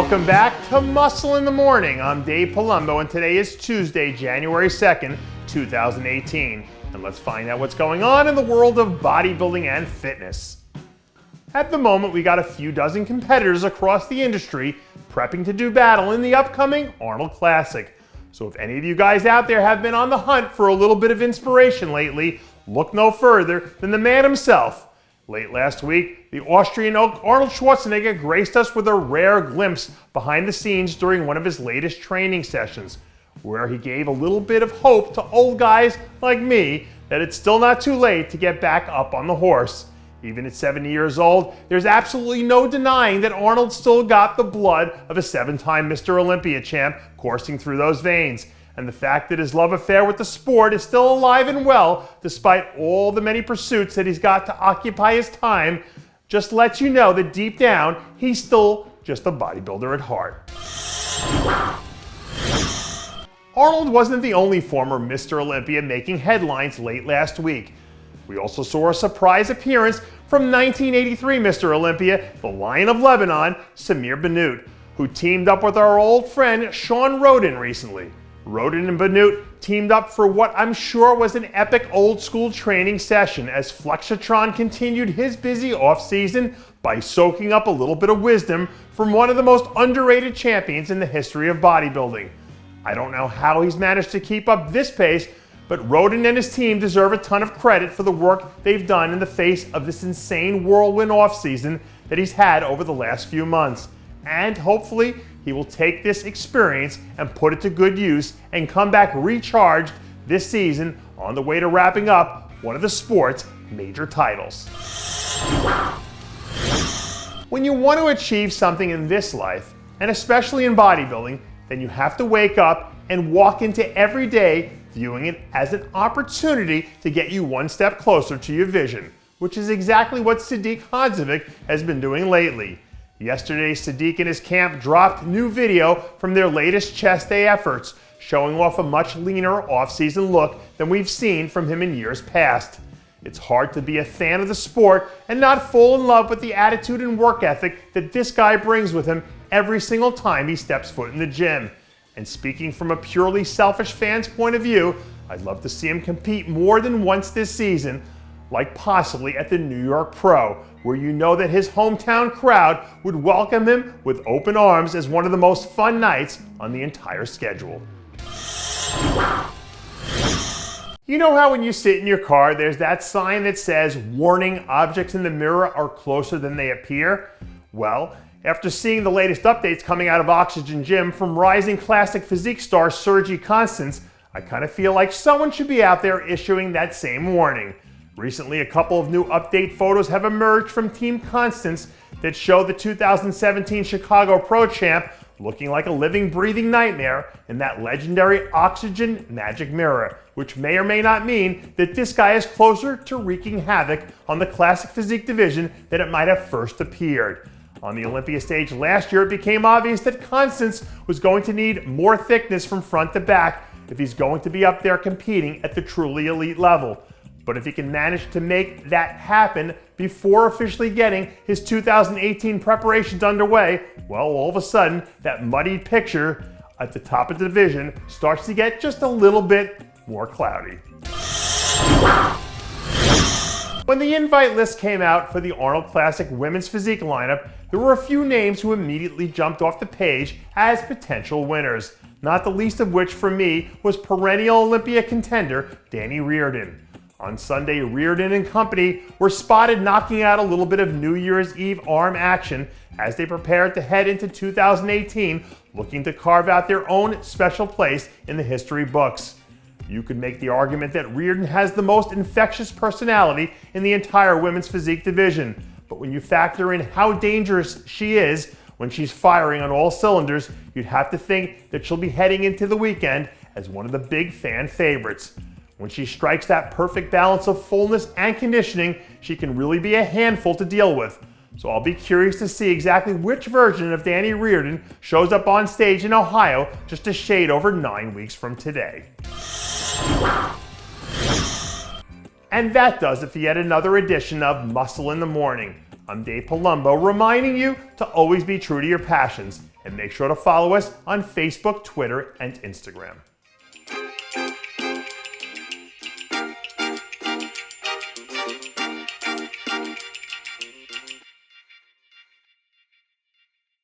Welcome back to Muscle in the Morning. I'm Dave Palumbo, and today is Tuesday, January 2nd, 2018. And let's find out what's going on in the world of bodybuilding and fitness. At the moment, we got a few dozen competitors across the industry prepping to do battle in the upcoming Arnold Classic. So if any of you guys out there have been on the hunt for a little bit of inspiration lately, look no further than the man himself. Late last week, the Austrian Arnold Schwarzenegger graced us with a rare glimpse behind the scenes during one of his latest training sessions, where he gave a little bit of hope to old guys like me that it's still not too late to get back up on the horse. Even at 70 years old, there's absolutely no denying that Arnold still got the blood of a 7-time Mr. Olympia champ coursing through those veins. And the fact that his love affair with the sport is still alive and well, despite all the many pursuits that he's got to occupy his time, just lets you know that deep down, he's still just a bodybuilder at heart. Arnold wasn't the only former Mr. Olympia making headlines late last week. We also saw a surprise appearance from 1983 Mr. Olympia, the Lion of Lebanon, Samir Bannout, who teamed up with our old friend Shawn Rhoden recently. Rhoden and Bannout teamed up for what I'm sure was an epic old school training session as Flexatron continued his busy off-season by soaking up a little bit of wisdom from one of the most underrated champions in the history of bodybuilding. I don't know how he's managed to keep up this pace, but Rhoden and his team deserve a ton of credit for the work they've done in the face of this insane whirlwind off-season that he's had over the last few months. And hopefully, he will take this experience and put it to good use and come back recharged this season on the way to wrapping up one of the sport's major titles. When you want to achieve something in this life, and especially in bodybuilding, then you have to wake up and walk into every day viewing it as an opportunity to get you one step closer to your vision, which is exactly what Sadik Hadzovic has been doing lately. Yesterday, Sadik and his camp dropped new video from their latest chest day efforts, showing off a much leaner off-season look than we've seen from him in years past. It's hard to be a fan of the sport and not fall in love with the attitude and work ethic that this guy brings with him every single time he steps foot in the gym. And speaking from a purely selfish fan's point of view, I'd love to see him compete more than once this season, like possibly at the New York Pro, where you know that his hometown crowd would welcome him with open arms as one of the most fun nights on the entire schedule. You know how when you sit in your car, there's that sign that says, "Warning, objects in the mirror are closer than they appear"? Well, after seeing the latest updates coming out of Oxygen Gym from rising classic physique star Sergi Constance, I kind of feel like someone should be out there issuing that same warning. Recently, a couple of new update photos have emerged from Team Constance that show the 2017 Chicago Pro Champ looking like a living, breathing nightmare in that legendary Oxygen Magic Mirror, which may or may not mean that this guy is closer to wreaking havoc on the classic physique division than it might have first appeared. On the Olympia stage last year, it became obvious that Constance was going to need more thickness from front to back if he's going to be up there competing at the truly elite level. But if he can manage to make that happen before officially getting his 2018 preparations underway, well, all of a sudden, that muddied picture at the top of the division starts to get just a little bit more cloudy. When the invite list came out for the Arnold Classic Women's Physique lineup, there were a few names who immediately jumped off the page as potential winners, not the least of which for me was perennial Olympia contender Dani Riordan. On Sunday, Reardon and company were spotted knocking out a little bit of New Year's Eve arm action as they prepared to head into 2018, looking to carve out their own special place in the history books. You could make the argument that Reardon has the most infectious personality in the entire women's physique division, but when you factor in how dangerous she is when she's firing on all cylinders, you'd have to think that she'll be heading into the weekend as one of the big fan favorites. When she strikes that perfect balance of fullness and conditioning, she can really be a handful to deal with. So I'll be curious to see exactly which version of Dani Riordan shows up on stage in Ohio just a shade over 9 weeks from today. And that does it for yet another edition of Muscle in the Morning. I'm Dave Palumbo, reminding you to always be true to your passions And make sure to follow us on Facebook, Twitter, and Instagram.